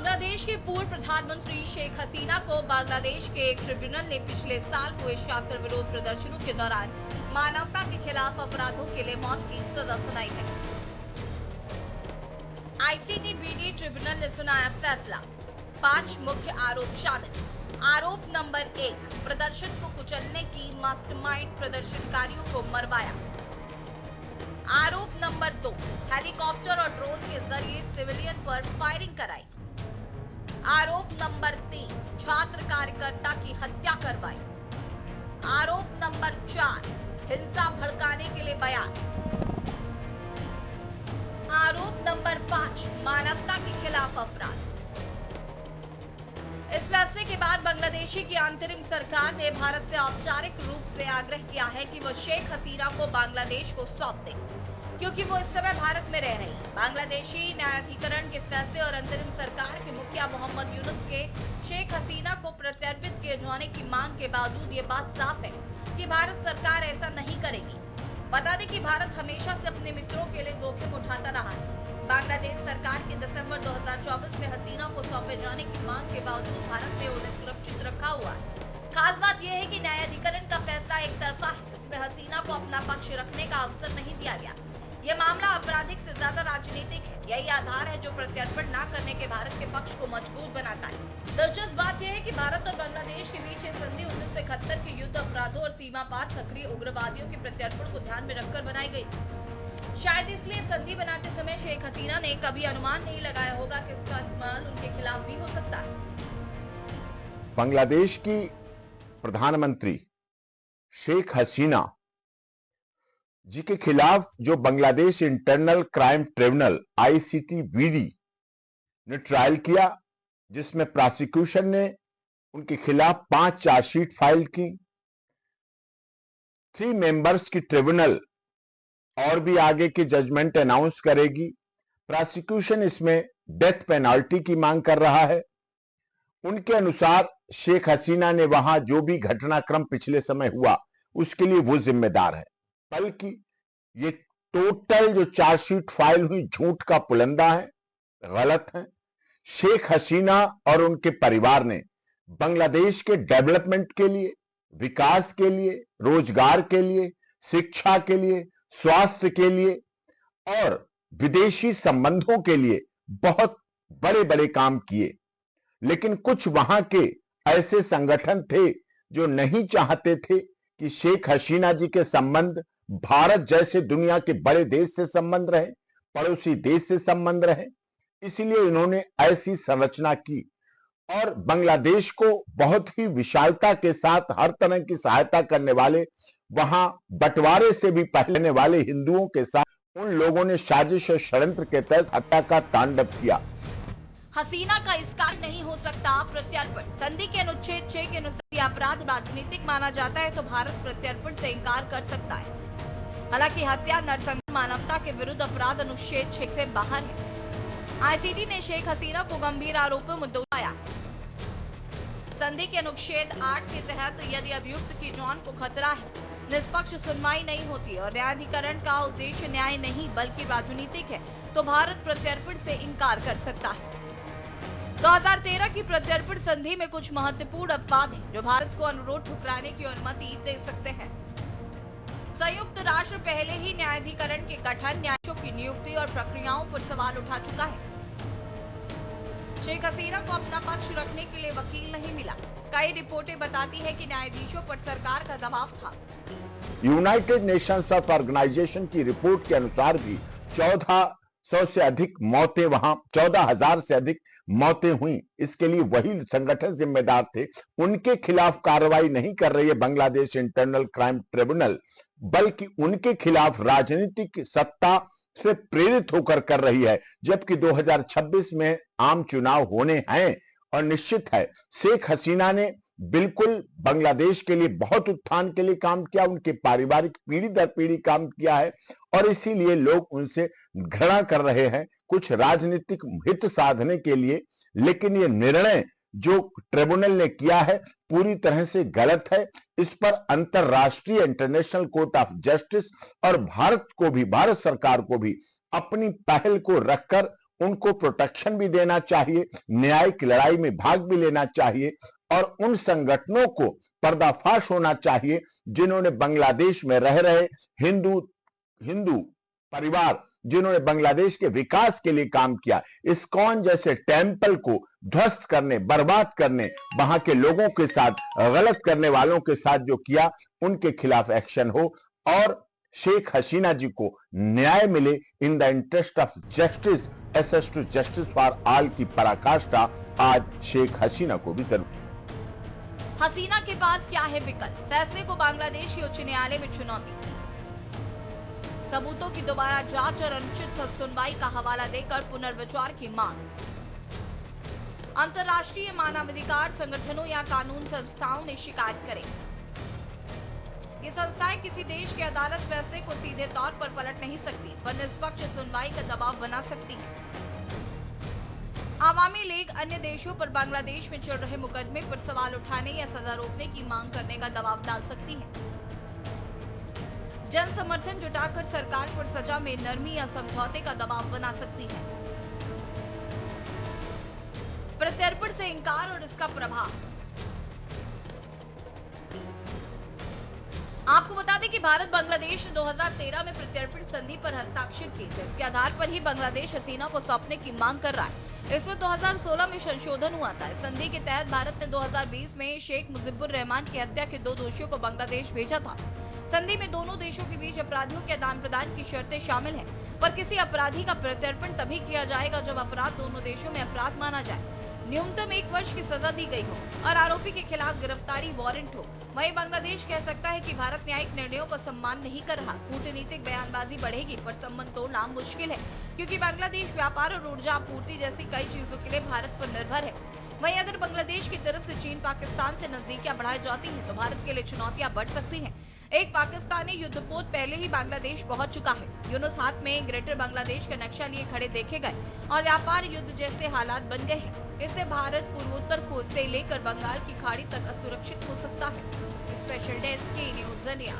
बांग्लादेश के पूर्व प्रधानमंत्री शेख हसीना को बांग्लादेश के एक ट्रिब्यूनल ने पिछले साल हुए छात्र विरोध प्रदर्शनों के दौरान मानवता के खिलाफ अपराधों के लिए मौत की सजा सुनाई है। आईसीटीबीडी ट्रिब्यूनल ने सुनाया फैसला। 5 मुख्य आरोप शामिल। आरोप नंबर 1, प्रदर्शन को कुचलने की मास्टरमाइंड प्रदर्शनकारियों को मरवाया। आरोप नंबर 2, हेलीकॉप्टर और ड्रोन के जरिए सिविलियन पर फायरिंग कराई। आरोप नंबर 3, छात्र कार्यकर्ता की हत्या करवाई। आरोप नंबर 4, हिंसा भड़काने के लिए बयान। आरोप नंबर 5, मानवता के खिलाफ अपराध। इस फैसले के बाद बांग्लादेशी की अंतरिम सरकार ने भारत से औपचारिक रूप से आग्रह किया है कि वो शेख हसीना को बांग्लादेश को सौंप दे, क्योंकि वो इस समय भारत में रह रही। बांग्लादेशी न्यायाधिकरण के फैसले और अंतरिम सरकार के मुखिया मोहम्मद यूनुस के शेख हसीना को प्रत्यर्पित किए जाने की मांग के बावजूद ये बात साफ है कि भारत सरकार ऐसा नहीं करेगी। बता दें कि भारत हमेशा से अपने मित्रों के लिए जोखिम उठाता रहा है। बांग्लादेश सरकार के दिसंबर 2024 में हसीना को सौंपे जाने की मांग के बावजूद भारत ने उन्हें सुरक्षित रखा हुआ है। खास बात यह है कि न्यायाधिकरण का फैसला एक तरफा है। इसमें हसीना को अपना पक्ष रखने का अवसर नहीं दिया गया। यह मामला आपराधिक से ज्यादा राजनीतिक है। यही आधार है जो प्रत्यर्पण न करने के भारत के पक्ष को मजबूत बनाता है। दिलचस्प बात यह है कि भारत और बांग्लादेश के बीच यह संधि 1971 के युद्ध अपराधों और सीमा पार सक्रिय उग्रवादियों के प्रत्यर्पण को ध्यान में रखकर बनाई गई। शायद इसलिए संधि बनाते समय शेख हसीना ने कभी अनुमान नहीं लगाया होगा कि इसका इस्तेमाल उनके खिलाफ भी हो सकता है। बांग्लादेश की प्रधानमंत्री शेख हसीना जी के खिलाफ जो बांग्लादेश इंटरनल क्राइम ट्रिब्यूनल आईसीटीबीडी ने ट्रायल किया, जिसमें प्रोसिक्यूशन ने उनके खिलाफ 5 चार्जशीट फाइल की। 3 मेंबर्स की ट्रिब्यूनल और भी आगे की जजमेंट अनाउंस करेगी। प्रोसिक्यूशन इसमें डेथ पेनाल्टी की मांग कर रहा है। उनके अनुसार शेख हसीना ने वहां जो भी घटनाक्रम पिछले समय हुआ उसके लिए वो जिम्मेदार है, बल्कि ये टोटल जो चार्जशीट फाइल हुई झूठ का पुलंदा है, गलत है। शेख हसीना और उनके परिवार ने बांग्लादेश के डेवलपमेंट के लिए, विकास के लिए, रोजगार के लिए, शिक्षा के लिए, स्वास्थ्य के लिए और विदेशी संबंधों के लिए बहुत बड़े बड़े काम किए। लेकिन कुछ वहां के ऐसे संगठन थे जो नहीं चाहते थे कि शेख हसीना जी के संबंध भारत जैसे दुनिया के बड़े देश से संबंध रहे, पड़ोसी देश से संबंध रहे। इसलिए इन्होंने ऐसी संरचना की और बांग्लादेश को बहुत ही विशालता के साथ हर तरह की सहायता करने वाले, वहां बंटवारे से भी पहले वाले हिंदुओं के साथ उन लोगों ने साजिश और षड्यंत्र के तहत हत्या का तांडव किया। हसीना का इस कारण नहीं हो सकता प्रत्यर्पण। संधि के अनुच्छेद 6 के अनुसार अपराध राजनीतिक माना जाता है तो भारत प्रत्यर्पण से इनकार कर सकता है। हालांकि हत्या नरसंहार मानवता के विरुद्ध अपराध अनुच्छेद 6 से बाहर है। आईसीटी ने शेख हसीना को गंभीर आरोपों में दोहराया। संधि के अनुच्छेद 8 के तहत यदि अभियुक्त की जान को खतरा है, निष्पक्ष सुनवाई नहीं होती और न्यायाधिकरण का उद्देश्य न्याय नहीं बल्कि राजनीतिक है, तो भारत प्रत्यर्पण से इनकार कर सकता है। 2013 की प्रत्यर्पण संधि में कुछ महत्वपूर्ण अपवाद हैं जो भारत को अनुरोध ठुकराने की अनुमति दे सकते हैं। संयुक्त राष्ट्र पहले ही न्यायाधिकरण के गठन, न्यायाधीशों की नियुक्ति और प्रक्रियाओं पर सवाल उठा चुका है। शेख हसीना को अपना पक्ष रखने के लिए वकील नहीं मिला। कई रिपोर्टें बताती है कि न्यायाधीशों पर सरकार का दबाव था। यूनाइटेड नेशंस ऑफ ऑर्गेनाइजेशन की रिपोर्ट के अनुसार भी 1400 से अधिक मौतें, वहां 14,000 से अधिक मौतें हुई। इसके लिए वही संगठन जिम्मेदार थे। उनके खिलाफ कार्रवाई नहीं कर रही है बांग्लादेश इंटरनल क्राइम ट्रिब्यूनल, बल्कि उनके खिलाफ राजनीतिक सत्ता से प्रेरित होकर कर रही है। जबकि 2026 में आम चुनाव होने हैं और निश्चित है शेख हसीना ने बिल्कुल बांग्लादेश के लिए बहुत उत्थान के लिए काम किया, उनके पारिवारिक पीढ़ी दर पीढ़ी काम किया है और इसीलिए लोग उनसे घृणा कर रहे हैं, कुछ राजनीतिक हित साधने के लिए। लेकिन ये निर्णय जो ट्रिब्यूनल ने किया है पूरी तरह से गलत है। इस पर अंतरराष्ट्रीय इंटरनेशनल कोर्ट ऑफ जस्टिस और भारत सरकार को भी अपनी पहल को रखकर उनको प्रोटेक्शन भी देना चाहिए, न्यायिक लड़ाई में भाग भी लेना चाहिए और उन संगठनों को पर्दाफाश होना चाहिए जिन्होंने बांग्लादेश में रह रहे हिंदू परिवार, जिन्होंने बांग्लादेश के विकास के लिए काम किया, इस्कॉन जैसे टेंपल को ध्वस्त करने, बर्बाद करने, वहां के लोगों के साथ गलत करने वालों के साथ जो किया, उनके खिलाफ एक्शन हो और शेख हसीना जी को न्याय मिले in the interest of justice, access to justice for all की पराकाष्ठा आज शेख हसीना को भी जरूर। हसीना के पास क्या है विकल्प? फैसले को बांग्लादेश उच्च न्यायालय में चुनौती। सबूतों की दोबारा जांच और अनुचित सुनवाई का हवाला देकर पुनर्विचार की मांग। अंतर्राष्ट्रीय मानवाधिकार संगठनों या कानून संस्थाओं में शिकायत करें। ये संस्थाएं किसी देश के अदालत फैसले को सीधे तौर पर पलट नहीं सकती, पर निष्पक्ष सुनवाई का दबाव बना सकती है। आवामी लीग अन्य देशों पर बांग्लादेश में चल रहे मुकदमे पर सवाल उठाने या सजा रोकने की मांग करने का दबाव डाल सकती है। जन समर्थन जुटाकर सरकार पर सजा में नरमी या समझौते का दबाव बना सकती है। प्रत्यर्पण से इंकार और इसका प्रभाव। आपको बता दें कि भारत बांग्लादेश ने 2013 में प्रत्यर्पण संधि पर हस्ताक्षर किए थे। इसके आधार पर ही बांग्लादेश हसीना को सौंपने की मांग कर रहा है। इसमें 2016 में संशोधन हुआ था। इस संधि के तहत भारत ने 2020 में शेख मुजीबुर रहमान की हत्या के 2 दोषियों को बांग्लादेश भेजा था। संधि में दोनों देशों के बीच अपराधियों के आदान प्रदान की शर्तें शामिल हैं, पर किसी अपराधी का प्रत्यर्पण तभी किया जाएगा जब अपराध दोनों देशों में अपराध माना जाए, न्यूनतम 1 वर्ष की सजा दी गई हो और आरोपी के खिलाफ गिरफ्तारी वारंट हो। वहीं बांग्लादेश कह सकता है कि भारत न्यायिक निर्णयों का सम्मान नहीं कर रहा। कूटनीतिक बयानबाजी बढ़ेगी, पर संबंध तोड़ना मुश्किल है, क्योंकि बांग्लादेश व्यापार और ऊर्जा आपूर्ति जैसी कई चीजों के लिए भारत पर निर्भर है। वहीं अगर बांग्लादेश की तरफ से चीन पाकिस्तान से नजदीकियां बढ़ाई जाती हैं, तो भारत के लिए चुनौतियां बढ़ सकती हैं। एक पाकिस्तानी युद्धपोत पहले ही बांग्लादेश पहुंच चुका है। यूनुस हाथ में ग्रेटर बांग्लादेश का नक्शा लिए खड़े देखे गए और व्यापार युद्ध जैसे हालात बन गए हैं। इससे भारत पूर्वोत्तर से लेकर बंगाल की खाड़ी तक असुरक्षित हो सकता है। स्पेशल डेस्क की न्यूज़ इंडिया।